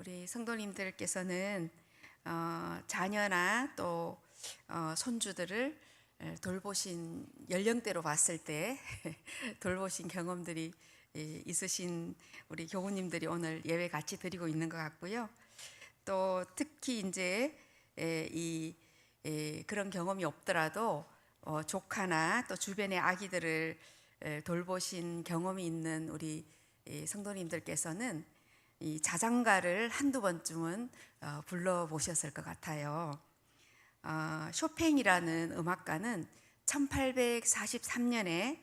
우리 성도님들께서는 자녀나 또 손주들을 돌보신 연령대로 봤을 때 돌보신 경험들이 있으신 우리 교우님들이 오늘 예배 같이 드리고 있는 것 같고요. 또 특히 이제 그런 경험이 없더라도 조카나 또 주변의 아기들을 돌보신 경험이 있는 우리 성도님들께서는 이 자장가를 한두 번쯤은 불러보셨을 것 같아요. 쇼팽이라는 음악가는 1843년에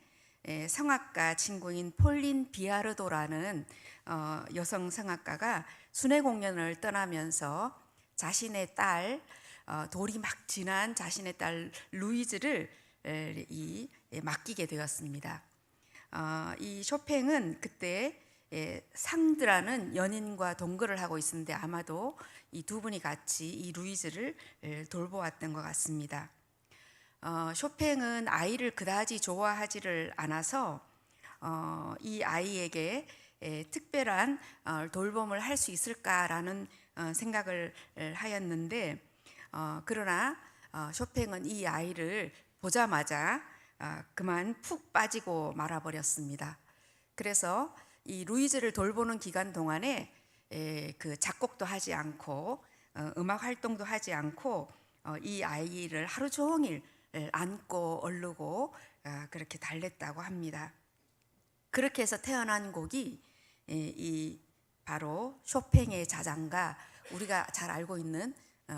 성악가 친구인 폴린 비아르도라는 여성 성악가가 순회 공연을 떠나면서 자신의 딸 돌이 막 진한 자신의 딸 루이즈를 맡기게 되었습니다. 이 쇼팽은 그때 상드라는 연인과 동거를 하고 있었는데 아마도 이 두 분이 같이 이 루이즈를 돌보았던 것 같습니다. 쇼팽은 아이를 그다지 좋아하지를 않아서 이 아이에게 특별한 돌봄을 할 수 있을까라는 생각을 하였는데 그러나 쇼팽은 이 아이를 보자마자 그만 푹 빠지고 말아버렸습니다. 그래서 이 루이즈를 돌보는 기간 동안에 그 작곡도 하지 않고 음악 활동도 하지 않고 이 아이를 하루 종일 안고 얼르고 그렇게 달랬다고 합니다. 그렇게 해서 태어난 곡이 이 바로 쇼팽의 자장가, 우리가 잘 알고 있는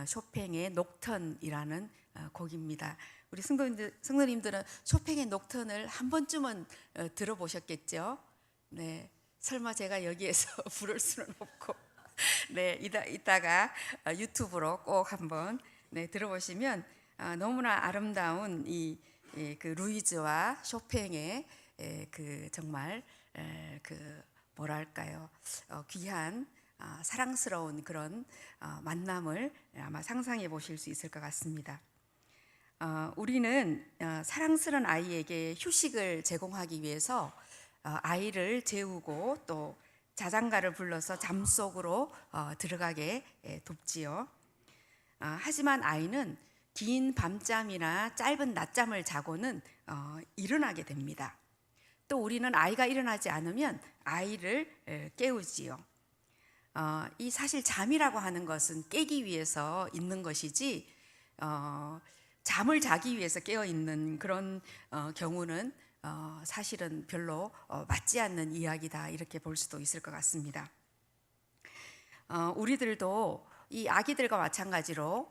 쇼팽의 녹턴이라는 곡입니다. 우리 성도님들은 쇼팽의 녹턴을 한 번쯤은 들어보셨겠죠? 네, 설마 제가 여기에서 부를 수는 없고, 네, 이따가 유튜브로 꼭 한번 들어보시면 너무나 아름다운 그 루이즈와 쇼팽의 그 정말 그 뭐랄까요, 귀한 사랑스러운 그런 만남을 아마 상상해 보실 수 있을 것 같습니다. 우리는 사랑스러운 아이에게 휴식을 제공하기 위해서 아이를 재우고 또 자장가를 불러서 잠 속으로 들어가게 돕지요. 하지만 아이는 긴 밤잠이나 짧은 낮잠을 자고는 일어나게 됩니다. 또 우리는 아이가 일어나지 않으면 아이를 깨우지요. 이 사실 잠이라고 하는 것은 깨기 위해서 있는 것이지 잠을 자기 위해서 깨어 있는 그런 경우는 사실은 별로 맞지 않는 이야기다, 이렇게 볼 수도 있을 것 같습니다. 우리들도 이 아기들과 마찬가지로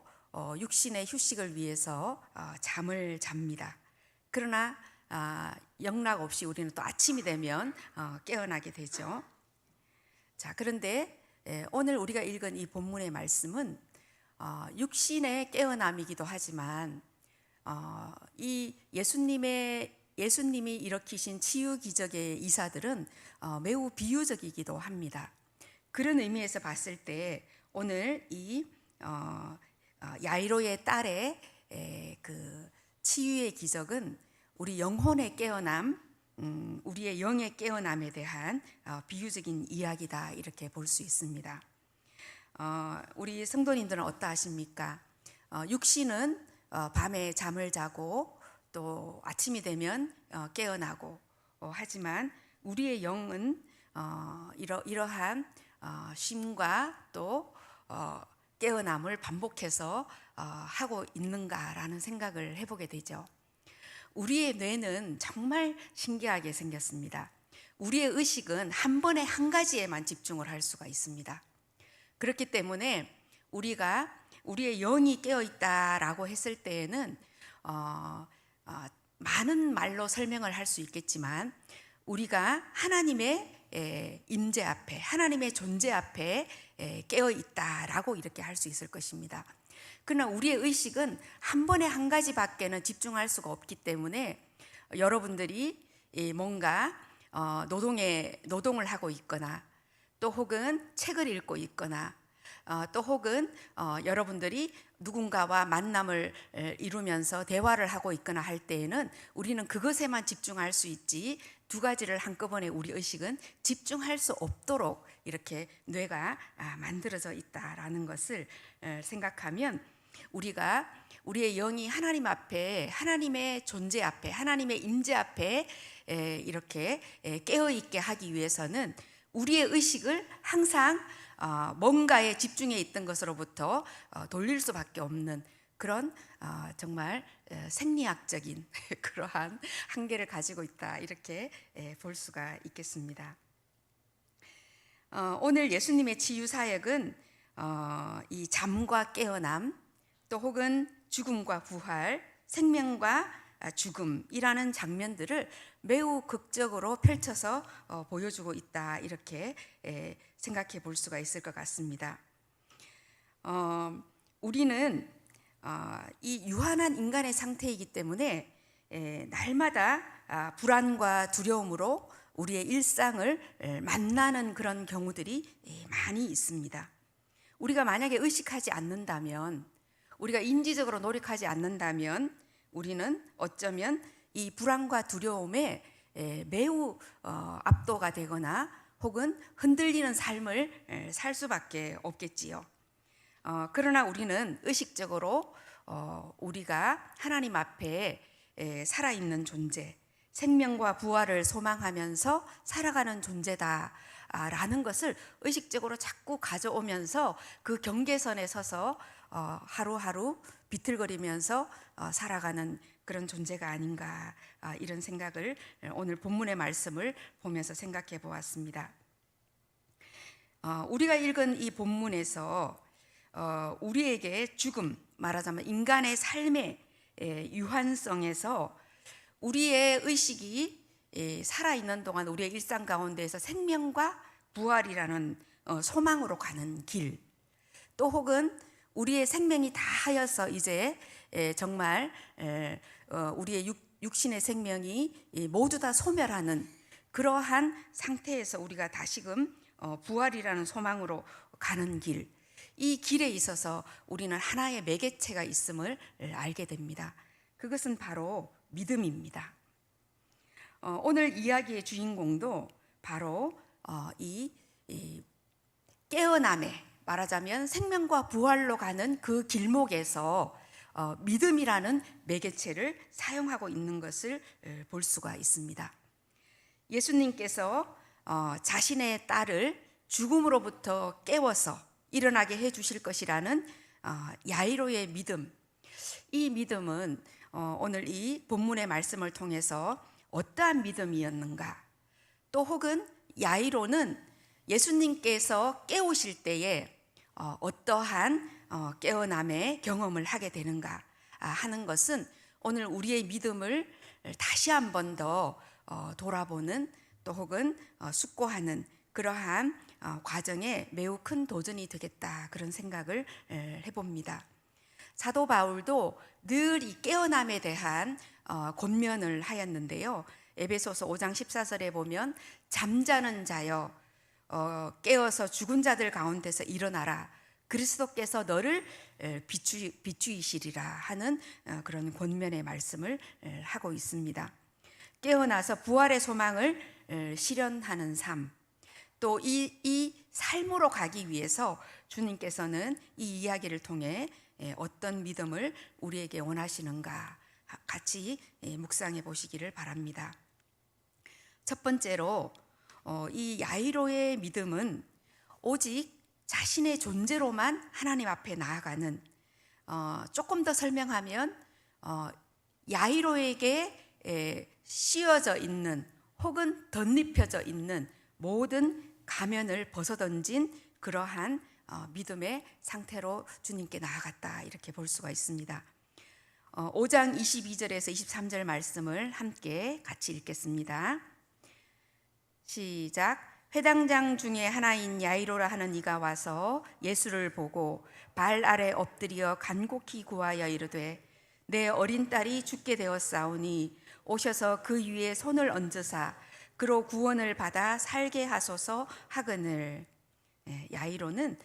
육신의 휴식을 위해서 잠을 잡니다. 그러나 영락 없이 우리는 또 아침이 되면 깨어나게 되죠. 자, 그런데 오늘 우리가 읽은 이 본문의 말씀은 육신의 깨어남이기도 하지만 이 예수님이 일으키신 치유 기적의 이사들은 매우 비유적이기도 합니다. 그런 의미에서 봤을 때 오늘 이 야이로의 딸의 그 치유의 기적은 우리 영혼의 깨어남, 우리의 영의 깨어남에 대한 비유적인 이야기다, 이렇게 볼 수 있습니다. 우리 성도님들은 어떠하십니까? 육신은 밤에 잠을 자고 또 아침이 되면 깨어나고 하지만 우리의 영은 이러한 쉼과 또 깨어남을 반복해서 하고 있는가라는 생각을 해보게 되죠. 우리의 뇌는 정말 신기하게 생겼습니다. 우리의 의식은 한 번에 한 가지에만 집중을 할 수가 있습니다. 그렇기 때문에 우리가 우리의 영이 깨어 있다라고 했을 때에는 많은 말로 설명을 할 수 있겠지만 우리가 하나님의 임재 앞에, 하나님의 존재 앞에 깨어 있다라고 이렇게 할 수 있을 것입니다. 그러나 우리의 의식은 한 번에 한 가지밖에는 집중할 수가 없기 때문에 여러분들이 뭔가 노동을 하고 있거나 또 혹은 책을 읽고 있거나 또 혹은 여러분들이 누군가와 만남을 이루면서 대화를 하고 있거나 할 때에는 우리는 그것에만 집중할 수 있지 두 가지를 한꺼번에 우리 의식은 집중할 수 없도록 이렇게 뇌가 만들어져 있다라는 것을 생각하면 우리가 우리의 영이 하나님 앞에, 하나님의 존재 앞에, 하나님의 임재 앞에 이렇게 깨어 있게 하기 위해서는 우리의 의식을 항상 뭔가에 집중해 있던 것으로부터 돌릴 수밖에 없는 그런 정말 생리학적인 그러한 한계를 가지고 있다, 이렇게 볼 수가 있겠습니다. 오늘 예수님의 치유 사역은 이 잠과 깨어남, 또 혹은 죽음과 부활, 생명과 죽음이라는 장면들을 매우 극적으로 펼쳐서 보여주고 있다, 이렇게 생각해 볼 수가 있을 것 같습니다. 우리는 이 유한한 인간의 상태이기 때문에 날마다 불안과 두려움으로 우리의 일상을 만나는 그런 경우들이 많이 있습니다. 우리가 만약에 의식하지 않는다면, 우리가 인지적으로 노력하지 않는다면 우리는 어쩌면 이 불안과 두려움에 매우 압도가 되거나 혹은 흔들리는 삶을 살 수밖에 없겠지요. 그러나 우리는 의식적으로 우리가 하나님 앞에 살아있는 존재, 생명과 부활을 소망하면서 살아가는 존재다라는 것을 의식적으로 자꾸 가져오면서 그 경계선에 서서 하루하루 비틀거리면서 살아가는 그런 존재가 아닌가, 이런 생각을 오늘 본문의 말씀을 보면서 생각해 보았습니다. 우리가 읽은 이 본문에서 우리에게 죽음, 말하자면 인간의 삶의 유한성에서 우리의 의식이 살아있는 동안 우리의 일상 가운데에서 생명과 부활이라는 소망으로 가는 길, 또 혹은 우리의 생명이 다 하여서 이제 정말 우리의 육신의 생명이 모두 다 소멸하는 그러한 상태에서 우리가 다시금 부활이라는 소망으로 가는 길, 이 길에 있어서 우리는 하나의 매개체가 있음을 알게 됩니다. 그것은 바로 믿음입니다. 오늘 이야기의 주인공도 바로 이 깨어남에, 말하자면 생명과 부활로 가는 그 길목에서 믿음이라는 매개체를 사용하고 있는 것을 볼 수가 있습니다. 예수님께서 자신의 딸을 죽음으로부터 깨워서 일어나게 해 주실 것이라는 야이로의 믿음, 이 믿음은 오늘 이 본문의 말씀을 통해서 어떠한 믿음이었는가, 또 혹은 야이로는 예수님께서 깨우실 때에 어떠한 깨어남의 경험을 하게 되는가 하는 것은 오늘 우리의 믿음을 다시 한 번 더 돌아보는, 또 혹은 숙고하는 그러한 과정에 매우 큰 도전이 되겠다, 그런 생각을 해봅니다. 사도 바울도 늘 이 깨어남에 대한 권면을 하였는데요. 에베소서 5장 14절에 보면 잠자는 자여 깨어서 죽은 자들 가운데서 일어나라, 그리스도께서 너를 비추이시리라 하는 그런 권면의 말씀을 하고 있습니다. 깨어나서 부활의 소망을 실현하는 삶, 또 이 삶으로 가기 위해서 주님께서는 이 이야기를 통해 어떤 믿음을 우리에게 원하시는가 같이 묵상해 보시기를 바랍니다. 첫 번째로 이 야이로의 믿음은 오직 자신의 존재로만 하나님 앞에 나아가는, 조금 더 설명하면 야이로에게 씌워져 있는 혹은 덧입혀져 있는 모든 가면을 벗어던진 그러한 믿음의 상태로 주님께 나아갔다, 이렇게 볼 수가 있습니다. 5장 22절에서 23절 말씀을 함께 같이 읽겠습니다. 시작. 회당장 중에 하나인 야이로라 하는 이가 와서 예수를 보고 발 아래 엎드려 간곡히 구하여 이르되 내 어린 딸이 죽게 되었사오니 오셔서 그 위에 손을 얹으사 그로 구원을 받아 살게 하소서 하거늘. 야이로는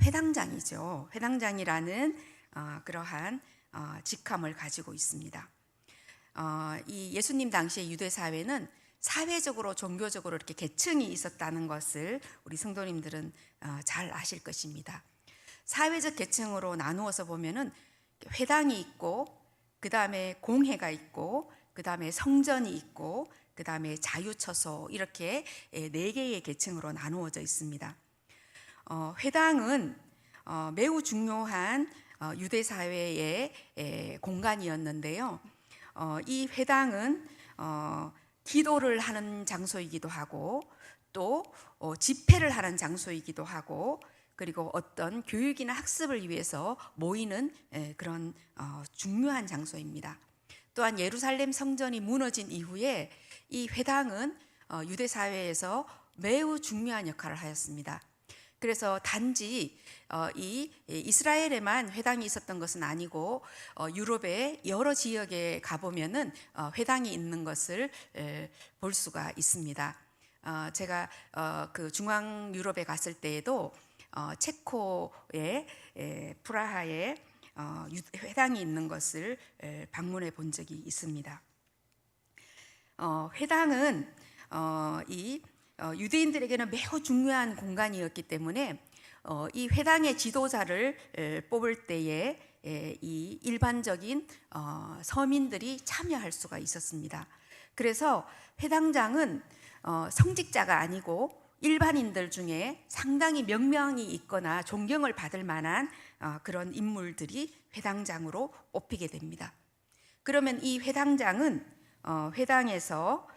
회당장이죠. 회당장이라는 그러한 직함을 가지고 있습니다. 이 예수님 당시의 유대 사회는 사회적으로 종교적으로 이렇게 계층이 있었다는 것을 우리 성도님들은 잘 아실 것입니다. 사회적 계층으로 나누어서 보면은 회당이 있고, 그 다음에 공회가 있고, 그 다음에 성전이 있고, 그 다음에 자유처소, 이렇게 4개의 계층으로 나누어져 있습니다. 회당은 매우 중요한 유대 사회의 공간이었는데요. 이 회당은 기도를 하는 장소이기도 하고, 또 집회를 하는 장소이기도 하고, 그리고 어떤 교육이나 학습을 위해서 모이는 그런 중요한 장소입니다. 또한 예루살렘 성전이 무너진 이후에 이 회당은 유대 사회에서 매우 중요한 역할을 하였습니다. 그래서 단지 이 이스라엘에만 회당이 있었던 것은 아니고 유럽의 여러 지역에 가보면은 회당이 있는 것을 볼 수가 있습니다. 제가 그 중앙 유럽에 갔을 때에도 체코의 프라하에 회당이 있는 것을 방문해 본 적이 있습니다. 회당은 이 유대인들에게는 매우 중요한 공간이었기 때문에 이 회당의 지도자를 뽑을 때에 이 일반적인 서민들이 참여할 수가 있었습니다. 그래서 회당장은 성직자가 아니고 일반인들 중에 상당히 명명이 있거나 존경을 받을 만한 그런 인물들이 회당장으로 뽑히게 됩니다. 그러면 이 회당장은 회당에서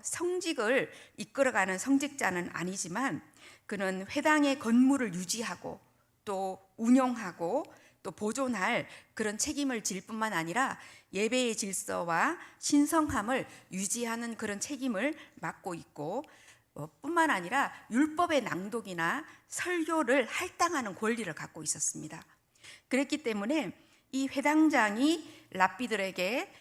성직을 이끌어가는 성직자는 아니지만 그는 회당의 건물을 유지하고 또 운영하고 또 보존할 그런 책임을 질 뿐만 아니라 예배의 질서와 신성함을 유지하는 그런 책임을 맡고 있고, 뿐만 아니라 율법의 낭독이나 설교를 할당하는 권리를 갖고 있었습니다. 그랬기 때문에 이 회당장이 랍비들에게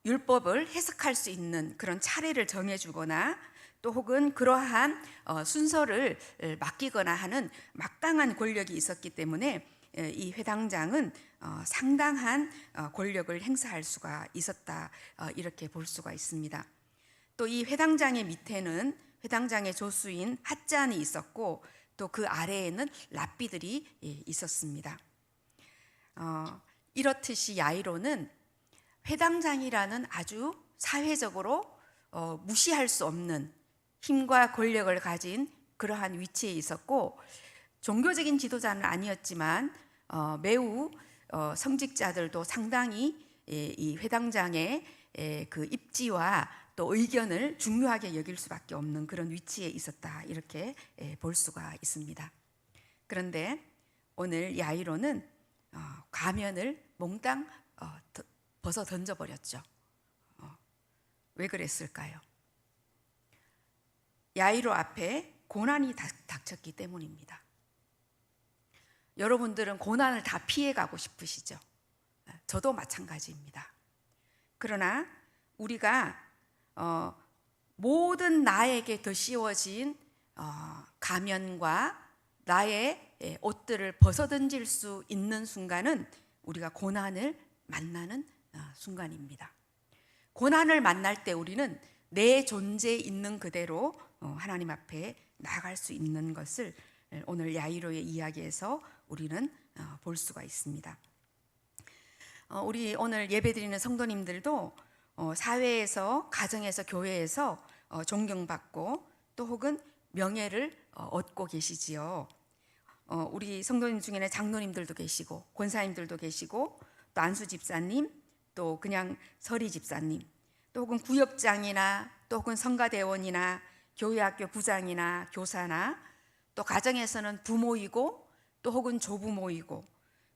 율법을 해석할 수 있는 그런 차례를 정해주거나 또 혹은 그러한 순서를 맡기거나 하는 막강한 권력이 있었기 때문에 이 회당장은 상당한 권력을 행사할 수가 있었다, 이렇게 볼 수가 있습니다. 또 이 회당장의 밑에는 회당장의 조수인 핫잔이 있었고 또 그 아래에는 랍비들이 있었습니다. 이렇듯이 야이로는 회당장이라는 아주 사회적으로 무시할 수 없는 힘과 권력을 가진 그러한 위치에 있었고, 종교적인 지도자는 아니었지만 매우 성직자들도 상당히 이 회당장의 그 입지와 또 의견을 중요하게 여길 수밖에 없는 그런 위치에 있었다, 이렇게 볼 수가 있습니다. 그런데 오늘 야이로는 가면을 몽땅 벗어 던져버렸죠. 왜 그랬을까요? 야이로 앞에 고난이 닥쳤기 때문입니다. 여러분들은 고난을 다 피해가고 싶으시죠? 저도 마찬가지입니다. 그러나 우리가 모든 나에게 더 씌워진 가면과 나의 옷들을 벗어던질 수 있는 순간은 우리가 고난을 만나는 순간입니다. 고난을 만날 때 우리는 내 존재 있는 그대로 하나님 앞에 나아갈 수 있는 것을 오늘 야이로의 이야기에서 우리는 볼 수가 있습니다. 우리 오늘 예배드리는 성도님들도 사회에서, 가정에서, 교회에서 존경받고 또 혹은 명예를 얻고 계시지요. 우리 성도님 중에는 장로님들도 계시고 권사님들도 계시고 또 안수 집사님, 또 그냥 서리 집사님, 또 혹은 구역장이나 또 혹은 성가대원이나 교회학교 부장이나 교사나 또 가정에서는 부모이고 또 혹은 조부모이고,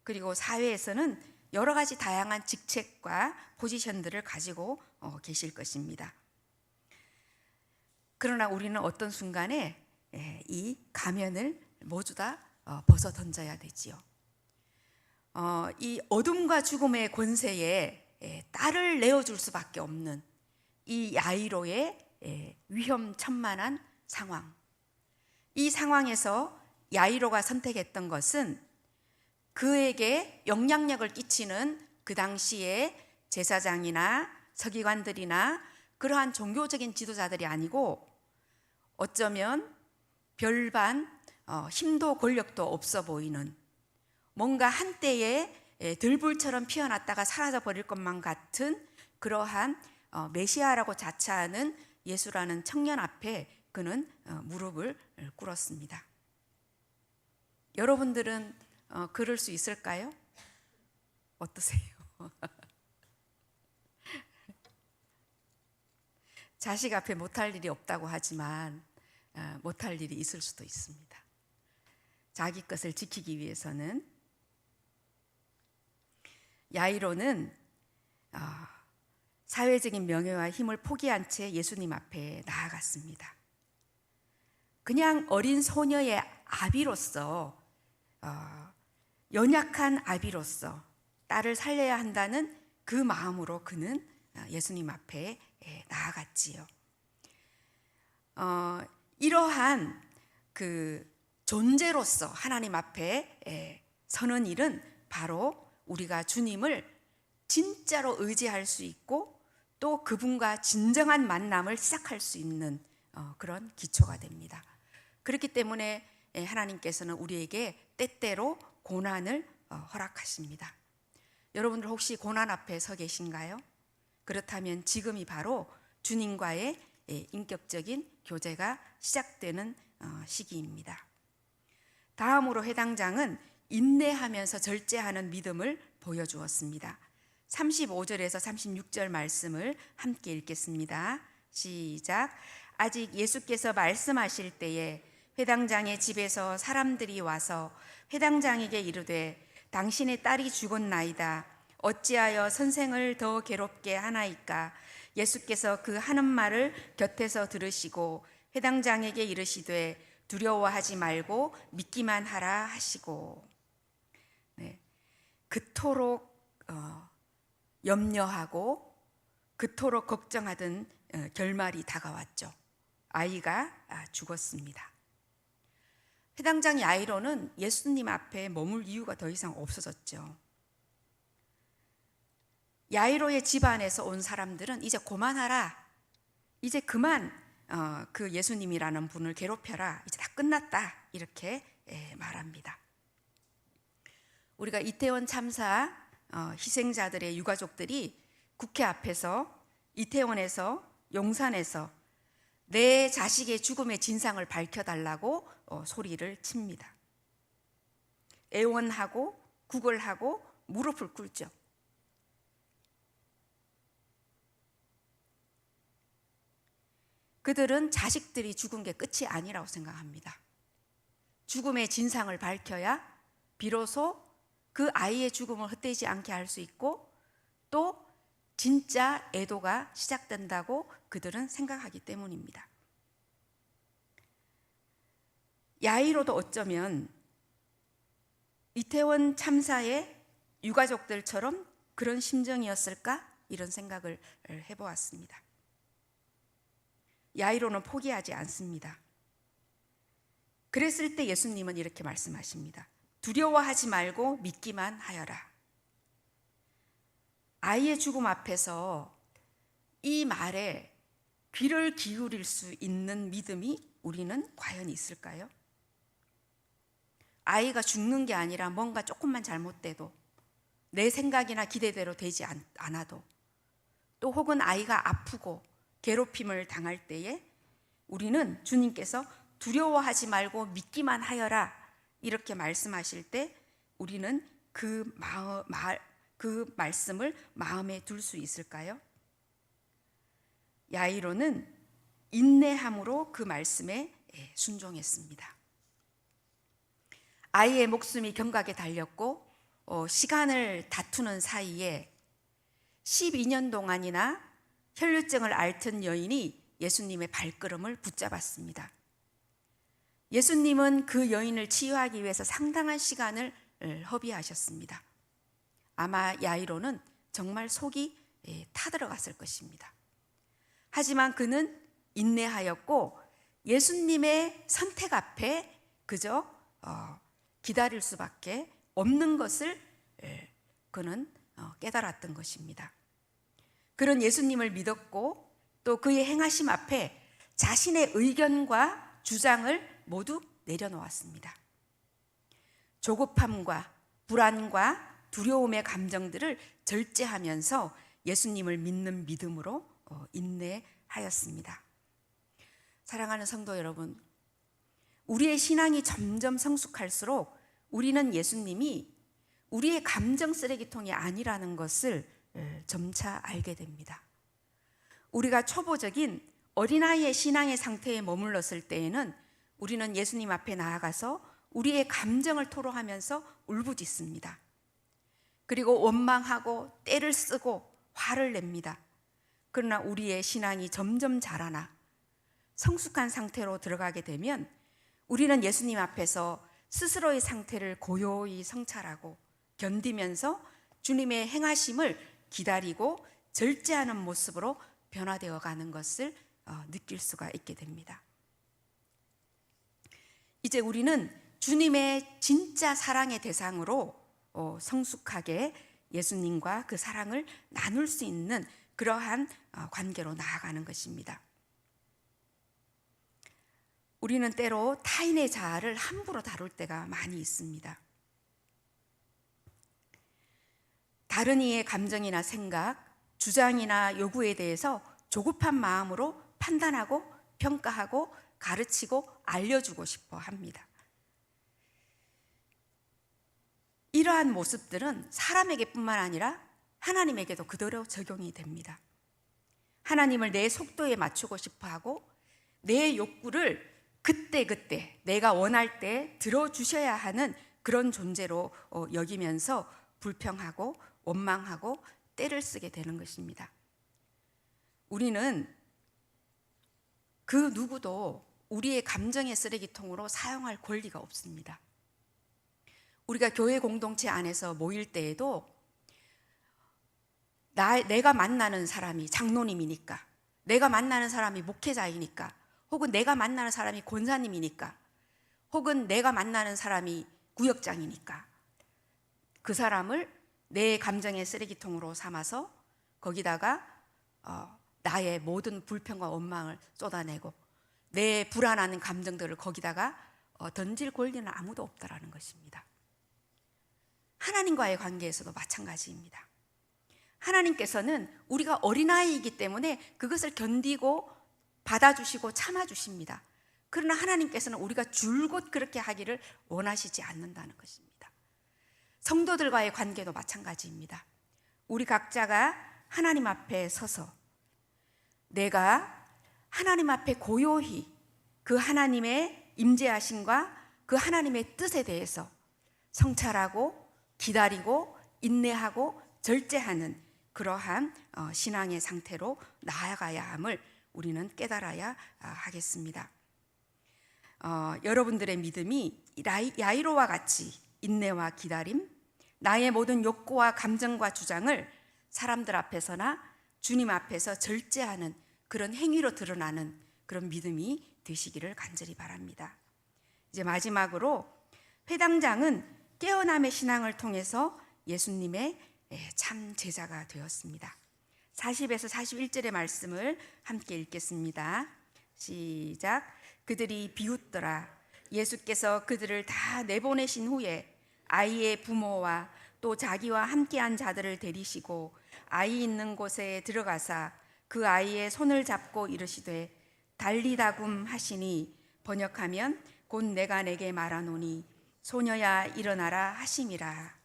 그리고 사회에서는 여러 가지 다양한 직책과 포지션들을 가지고 계실 것입니다. 그러나 우리는 어떤 순간에 이 가면을 모두 다 벗어 던져야 되지요. 이 어둠과 죽음의 권세에 딸을 내어줄 수밖에 없는 이 야이로의 위험천만한 상황, 이 상황에서 야이로가 선택했던 것은 그에게 영향력을 끼치는 그 당시에 제사장이나 서기관들이나 그러한 종교적인 지도자들이 아니고 어쩌면 별반 힘도 권력도 없어 보이는 뭔가 한때에 들불처럼 피어났다가 사라져 버릴 것만 같은 그러한 메시아라고 자처하는 예수라는 청년 앞에 그는 무릎을 꿇었습니다. 여러분들은 그럴 수 있을까요? 어떠세요? 자식 앞에 못할 일이 없다고 하지만 못할 일이 있을 수도 있습니다. 자기 것을 지키기 위해서는. 야이로는 사회적인 명예와 힘을 포기한 채 예수님 앞에 나아갔습니다. 그냥 어린 소녀의 아비로서, 연약한 아비로서 딸을 살려야 한다는 그 마음으로 그는 예수님 앞에 나아갔지요. 이러한 그 존재로서 하나님 앞에 서는 일은 바로 우리가 주님을 진짜로 의지할 수 있고 또 그분과 진정한 만남을 시작할 수 있는 그런 기초가 됩니다. 그렇기 때문에 하나님께서는 우리에게 때때로 고난을 허락하십니다. 여러분들 혹시 고난 앞에 서 계신가요? 그렇다면 지금이 바로 주님과의 인격적인 교제가 시작되는 시기입니다. 다음으로 해당장은 인내하면서 절제하는 믿음을 보여주었습니다. 35절에서 36절 말씀을 함께 읽겠습니다. 시작. 아직 예수께서 말씀하실 때에 회당장의 집에서 사람들이 와서 회당장에게 이르되 당신의 딸이 죽었나이다. 어찌하여 선생을 더 괴롭게 하나이까? 예수께서 그 하는 말을 곁에서 들으시고 회당장에게 이르시되 두려워하지 말고 믿기만 하라 하시고. 그토록 염려하고 그토록 걱정하던 결말이 다가왔죠. 아이가 죽었습니다. 회당장 야이로는 예수님 앞에 머물 이유가 더 이상 없어졌죠. 야이로의 집안에서 온 사람들은 이제 그만하라, 이제 그만 그 예수님이라는 분을 괴롭혀라, 이제 다 끝났다, 이렇게 말합니다. 우리가 이태원 참사 희생자들의 유가족들이 국회 앞에서, 이태원에서, 용산에서 내 자식의 죽음의 진상을 밝혀달라고 소리를 칩니다. 애원하고 구걸하고 무릎을 꿇죠. 그들은 자식들이 죽은 게 끝이 아니라고 생각합니다. 죽음의 진상을 밝혀야 비로소 그 아이의 죽음을 헛되지 않게 할 수 있고 또 진짜 애도가 시작된다고 그들은 생각하기 때문입니다. 야이로도 어쩌면 이태원 참사의 유가족들처럼 그런 심정이었을까? 이런 생각을 해보았습니다. 야이로는 포기하지 않습니다. 그랬을 때 예수님은 이렇게 말씀하십니다. 두려워하지 말고 믿기만 하여라. 아이의 죽음 앞에서 이 말에 귀를 기울일 수 있는 믿음이 우리는 과연 있을까요? 아이가 죽는 게 아니라 뭔가 조금만 잘못돼도 내 생각이나 기대대로 되지 않아도 또 혹은 아이가 아프고 괴롭힘을 당할 때에 우리는 주님께서 두려워하지 말고 믿기만 하여라 이렇게 말씀하실 때 우리는 그 말씀을 마음에 둘 수 있을까요? 야이로는 인내함으로 그 말씀에 순종했습니다. 아이의 목숨이 경각에 달렸고 시간을 다투는 사이에 12년 동안이나 혈류증을 앓던 여인이 예수님의 발걸음을 붙잡았습니다. 예수님은 그 여인을 치유하기 위해서 상당한 시간을 허비하셨습니다. 아마 야이로는 정말 속이 타들어갔을 것입니다. 하지만 그는 인내하였고 예수님의 선택 앞에 그저 기다릴 수밖에 없는 것을 그는 깨달았던 것입니다. 그런 예수님을 믿었고 또 그의 행하심 앞에 자신의 의견과 주장을 모두 내려놓았습니다. 조급함과 불안과 두려움의 감정들을 절제하면서 예수님을 믿는 믿음으로 인내하였습니다. 사랑하는 성도 여러분, 우리의 신앙이 점점 성숙할수록 우리는 예수님이 우리의 감정 쓰레기통이 아니라는 것을 점차 알게 됩니다. 우리가 초보적인 어린아이의 신앙의 상태에 머물렀을 때에는 우리는 예수님 앞에 나아가서 우리의 감정을 토로하면서 울부짖습니다. 그리고 원망하고 떼를 쓰고 화를 냅니다. 그러나 우리의 신앙이 점점 자라나 성숙한 상태로 들어가게 되면 우리는 예수님 앞에서 스스로의 상태를 고요히 성찰하고 견디면서 주님의 행하심을 기다리고 절제하는 모습으로 변화되어 가는 것을 느낄 수가 있게 됩니다. 이제 우리는 주님의 진짜 사랑의 대상으로 성숙하게 예수님과 그 사랑을 나눌 수 있는 그러한 관계로 나아가는 것입니다. 우리는 때로 타인의 자아를 함부로 다룰 때가 많이 있습니다. 다른 이의 감정이나 생각, 주장이나 요구에 대해서 조급한 마음으로 판단하고 평가하고 가르치고 알려주고 싶어 합니다. 이러한 모습들은 사람에게뿐만 아니라 하나님에게도 그대로 적용이 됩니다. 하나님을 내 속도에 맞추고 싶어 하고 내 욕구를 그때 내가 원할 때 들어주셔야 하는 그런 존재로 여기면서 불평하고 원망하고 떼를 쓰게 되는 것입니다. 우리는 그 누구도 우리의 감정의 쓰레기통으로 사용할 권리가 없습니다. 우리가 교회 공동체 안에서 모일 때에도 내가 만나는 사람이 장로님이니까, 내가 만나는 사람이 목회자이니까, 혹은 내가 만나는 사람이 권사님이니까, 혹은 내가 만나는 사람이 구역장이니까 그 사람을 내 감정의 쓰레기통으로 삼아서 거기다가 나의 모든 불평과 원망을 쏟아내고 내 불안한 감정들을 거기다가 던질 권리는 아무도 없다라는 것입니다. 하나님과의 관계에서도 마찬가지입니다. 하나님께서는 우리가 어린아이이기 때문에 그것을 견디고 받아주시고 참아주십니다. 그러나 하나님께서는 우리가 줄곧 그렇게 하기를 원하시지 않는다는 것입니다. 성도들과의 관계도 마찬가지입니다. 우리 각자가 하나님 앞에 서서 내가 하나님 앞에 고요히 그 하나님의 임재하심과 그 하나님의 뜻에 대해서 성찰하고 기다리고 인내하고 절제하는 그러한 신앙의 상태로 나아가야 함을 우리는 깨달아야 하겠습니다. 여러분들의 믿음이 야이로와 같이 인내와 기다림, 나의 모든 욕구와 감정과 주장을 사람들 앞에서나 주님 앞에서 절제하는 그런 행위로 드러나는 그런 믿음이 되시기를 간절히 바랍니다. 이제 마지막으로 회당장은 깨어남의 신앙을 통해서 예수님의 참 제자가 되었습니다. 40에서 41절의 말씀을 함께 읽겠습니다. 시작. 그들이 비웃더라. 예수께서 그들을 다 내보내신 후에 아이의 부모와 또 자기와 함께한 자들을 데리시고 아이 있는 곳에 들어가사 그 아이의 손을 잡고 이르시되 달리다굼 하시니 번역하면 곧 내가 내게 말하노니 소녀야 일어나라 하심이라.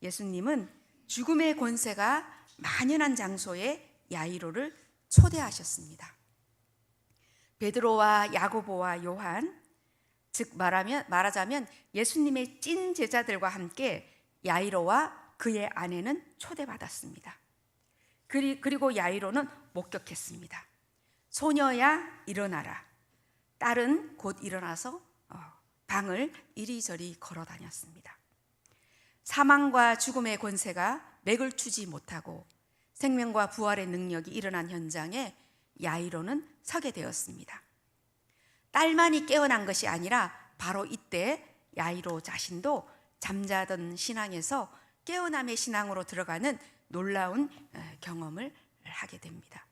예수님은 죽음의 권세가 만연한 장소에 야이로를 초대하셨습니다. 베드로와 야고보와 요한, 즉 말하자면 예수님의 찐 제자들과 함께 야이로와 그의 아내는 초대받았습니다. 그리고 야이로는 목격했습니다. 소녀야 일어나라. 딸은 곧 일어나서 방을 이리저리 걸어 다녔습니다. 사망과 죽음의 권세가 맥을 추지 못하고 생명과 부활의 능력이 일어난 현장에 야이로는 서게 되었습니다. 딸만이 깨어난 것이 아니라 바로 이때 야이로 자신도 잠자던 신앙에서 깨어남의 신앙으로 들어가는 놀라운 경험을 하게 됩니다.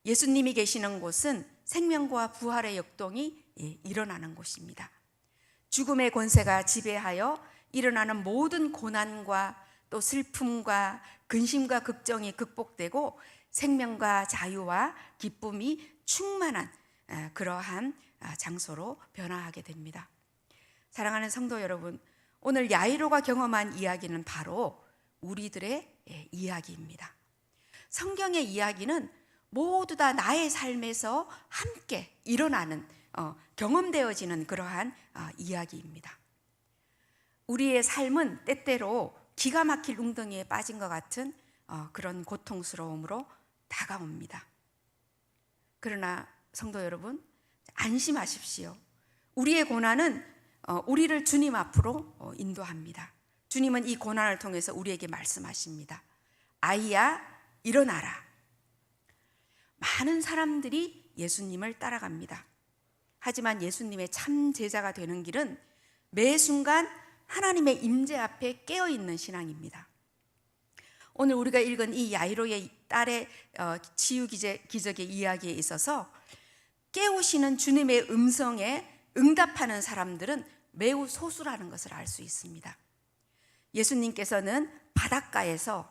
예수님이 계시는 곳은 생명과 부활의 역동이 일어나는 곳입니다. 죽음의 권세가 지배하여 일어나는 모든 고난과 또 슬픔과 근심과 걱정이 극복되고 생명과 자유와 기쁨이 충만한 그러한 장소로 변화하게 됩니다. 사랑하는 성도 여러분, 오늘 야이로가 경험한 이야기는 바로 우리들의 이야기입니다. 성경의 이야기는 모두 다 나의 삶에서 함께 일어나는 경험되어지는 그러한 이야기입니다. 우리의 삶은 때때로 기가 막힐 웅덩이에 빠진 것 같은 그런 고통스러움으로 다가옵니다. 그러나 성도 여러분, 안심하십시오. 우리의 고난은 우리를 주님 앞으로 인도합니다. 주님은 이 고난을 통해서 우리에게 말씀하십니다. 아이야, 일어나라. 많은 사람들이 예수님을 따라갑니다. 하지만 예수님의 참 제자가 되는 길은 매 순간 하나님의 임재 앞에 깨어있는 신앙입니다. 오늘 우리가 읽은 이 야이로의 딸의 치유 기적의 이야기에 있어서 깨우시는 주님의 음성에 응답하는 사람들은 매우 소수라는 것을 알 수 있습니다. 예수님께서는 바닷가에서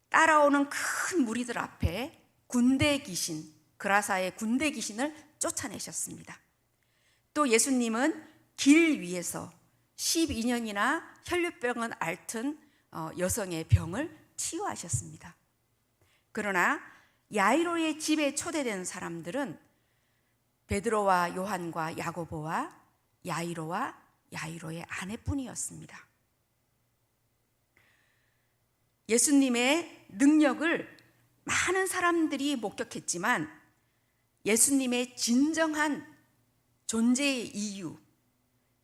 따라오는 큰 무리들 앞에 군대 귀신, 그라사의 군대 귀신을 쫓아내셨습니다. 또 예수님은 길 위에서 12년이나 혈류병을 앓던 여성의 병을 치유하셨습니다. 그러나 야이로의 집에 초대된 사람들은 베드로와 요한과 야고보와 야이로와 야이로의 아내뿐이었습니다. 예수님의 능력을 많은 사람들이 목격했지만 예수님의 진정한 존재의 이유,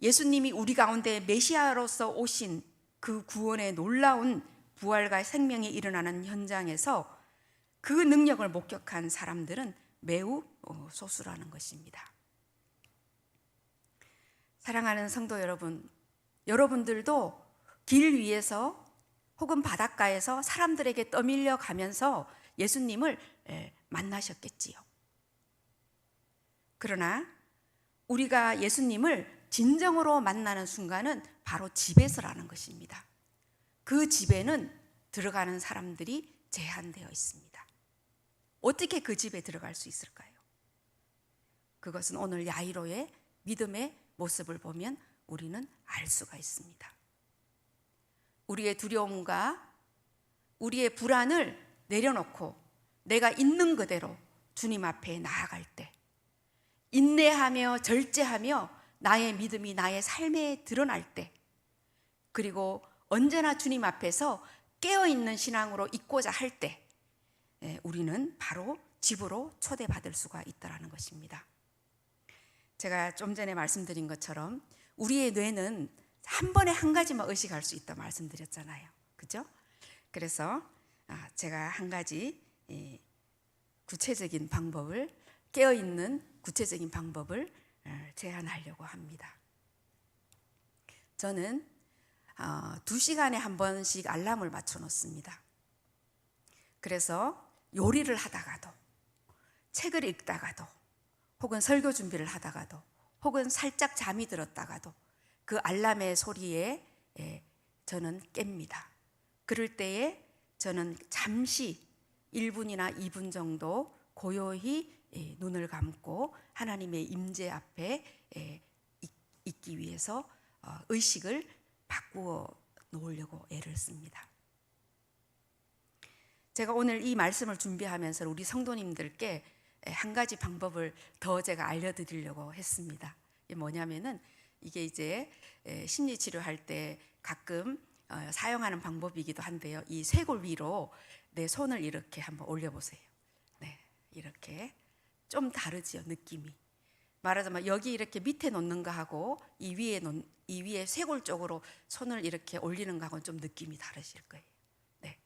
예수님이 우리 가운데 메시아로서 오신 그 구원의 놀라운 부활과 생명이 일어나는 현장에서 그 능력을 목격한 사람들은 매우 소수라는 것입니다. 사랑하는 성도 여러분, 여러분들도 길 위에서 혹은 바닷가에서 사람들에게 떠밀려 가면서 예수님을 만나셨겠지요. 그러나 우리가 예수님을 진정으로 만나는 순간은 바로 집에서라는 것입니다. 그 집에는 들어가는 사람들이 제한되어 있습니다. 어떻게 그 집에 들어갈 수 있을까요? 그것은 오늘 야이로의 믿음의 모습을 보면 우리는 알 수가 있습니다. 우리의 두려움과 우리의 불안을 내려놓고 내가 있는 그대로 주님 앞에 나아갈 때, 인내하며 절제하며 나의 믿음이 나의 삶에 드러날 때, 그리고 언제나 주님 앞에서 깨어있는 신앙으로 있고자 할 때 우리는 바로 집으로 초대받을 수가 있다는 것입니다. 제가 좀 전에 말씀드린 것처럼 우리의 뇌는 한 번에 한 가지만 의식할 수 있다 말씀드렸잖아요. 그죠? 그래서 제가 한 가지 구체적인 방법을, 깨어있는 구체적인 방법을 제안하려고 합니다. 저는 2시간에 한 번씩 알람을 맞춰 놓습니다. 그래서 요리를 하다가도, 책을 읽다가도, 혹은 설교 준비를 하다가도, 혹은 살짝 잠이 들었다가도 그 알람의 소리에 저는 깹니다. 그럴 때에 저는 잠시 1분이나 2분 정도 고요히 눈을 감고 하나님의 임재 앞에 있기 위해서 의식을 바꾸어 놓으려고 애를 씁니다. 제가 오늘 이 말씀을 준비하면서 우리 성도님들께 한 가지 방법을 더 제가 알려드리려고 했습니다. 이게 뭐냐면은 이게 이제 심리치료할 때 가끔 사용하는 방법이기도 한데요. 이 쇄골 위로 내 손을 이렇게 한번 올려보세요. 네, 이렇게 좀 다르지요, 느낌이. 말하자면 여기 이렇게 밑에 놓는 거하고 이 위에 쇄골 쪽으로 손을 이렇게 올리는 거하고는 좀 느낌이 다르실 거예요. 네,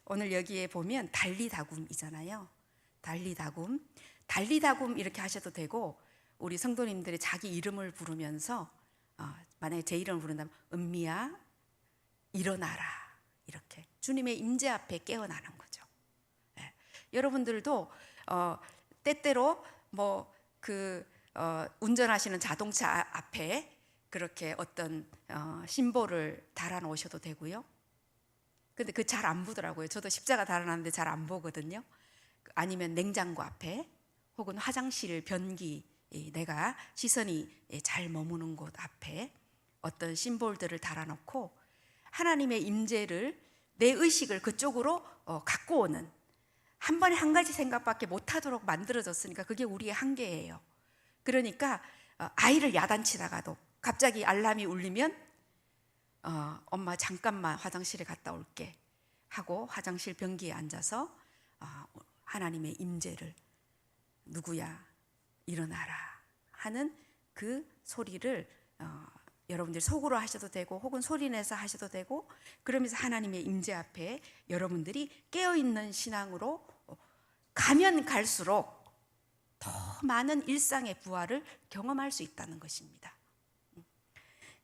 오늘 여기에 보면 달리다굼이잖아요. 달리다굼. 달리다굼 이렇게 하셔도 되고, 우리 성도님들이 자기 이름을 부르면서 만약에 제 이름을 부른다면 은미야 일어나라, 이렇게 주님의 임재 앞에 깨어나는 거죠. 예. 여러분들도 때때로 운전하시는 자동차 앞에 그렇게 어떤 심볼을 달아 놓으셔도 되고요. 근데 그 잘 안 보더라고요. 저도 십자가 달아놨는데 잘 안 보거든요. 아니면 냉장고 앞에, 혹은 화장실 변기, 내가 시선이 잘 머무는 곳 앞에 어떤 심볼들을 달아놓고 하나님의 임재를, 내 의식을 그쪽으로 갖고 오는, 한 번에 한 가지 생각밖에 못하도록 만들어졌으니까 그게 우리의 한계예요. 그러니까 아이를 야단치다가도 갑자기 알람이 울리면 엄마 잠깐만 화장실에 갔다 올게 하고 화장실 변기에 앉아서 하나님의 임재를, 누구야 일어나라 하는 그 소리를 여러분들 속으로 하셔도 되고 혹은 소리내서 하셔도 되고, 그러면서 하나님의 임재 앞에 여러분들이 깨어있는 신앙으로 가면 갈수록 더 많은 일상의 부활을 경험할 수 있다는 것입니다.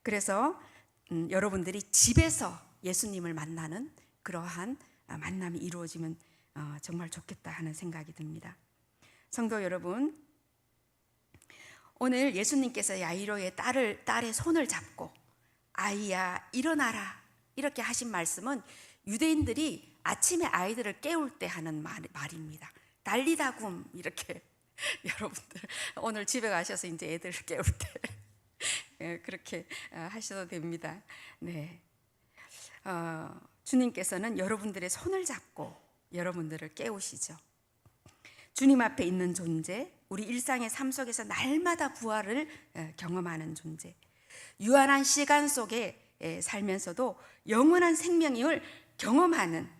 그래서 여러분들이 집에서 예수님을 만나는 그러한 만남이 이루어지면 정말 좋겠다 하는 생각이 듭니다. 성도 여러분, 오늘 예수님께서 야이로의 딸의 손을 잡고 아이야 일어나라 이렇게 하신 말씀은 유대인들이 아침에 아이들을 깨울 때 하는 말입니다. 달리다굼 이렇게 여러분들 오늘 집에 가셔서 이제 애들 깨울 때 그렇게 하셔도 됩니다. 네, 주님께서는 여러분들의 손을 잡고 여러분들을 깨우시죠. 주님 앞에 있는 존재, 우리 일상의 삶 속에서 날마다 부활을 경험하는 존재, 유한한 시간 속에 살면서도 영원한 생명을 경험하는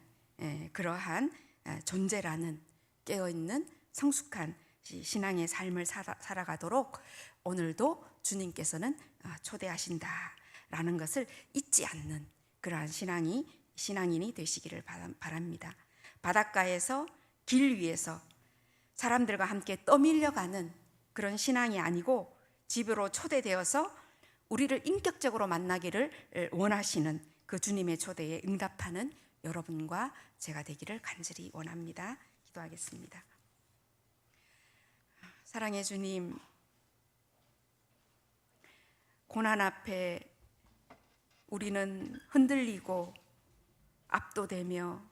그러한 존재라는, 깨어있는 성숙한 신앙의 삶을 살아가도록 오늘도 주님께서는 초대하신다라는 것을 잊지 않는 그러한 신앙인이 되시기를 바랍니다. 바닷가에서, 길 위에서 사람들과 함께 떠밀려가는 그런 신앙이 아니고, 집으로 초대되어서 우리를 인격적으로 만나기를 원하시는 그 주님의 초대에 응답하는 여러분과 제가 되기를 간절히 원합니다. 기도하겠습니다. 사랑의 주님, 고난 앞에 우리는 흔들리고 압도되며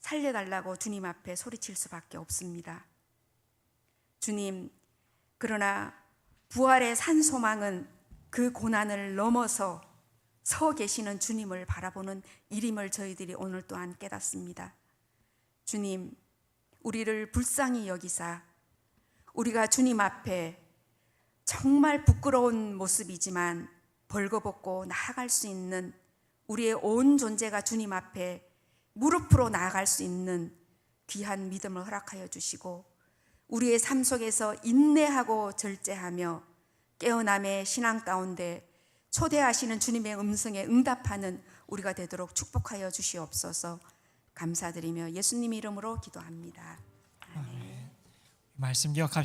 살려달라고 주님 앞에 소리칠 수밖에 없습니다. 주님, 그러나 부활의 산소망은 그 고난을 넘어서 서 계시는 주님을 바라보는 일임을 저희들이 오늘 또한 깨닫습니다. 주님, 우리를 불쌍히 여기사 우리가 주님 앞에 정말 부끄러운 모습이지만 벌거벗고 나아갈 수 있는, 우리의 온 존재가 주님 앞에 무릎으로 나아갈 수 있는 귀한 믿음을 허락하여 주시고, 우리의 삶 속에서 인내하고 절제하며 깨어남의 신앙 가운데 초대하시는 주님의 음성에 응답하는 우리가 되도록 축복하여 주시옵소서. 감사드리며 예수님 이름으로 기도합니다. 아멘. 말씀 기억합시다.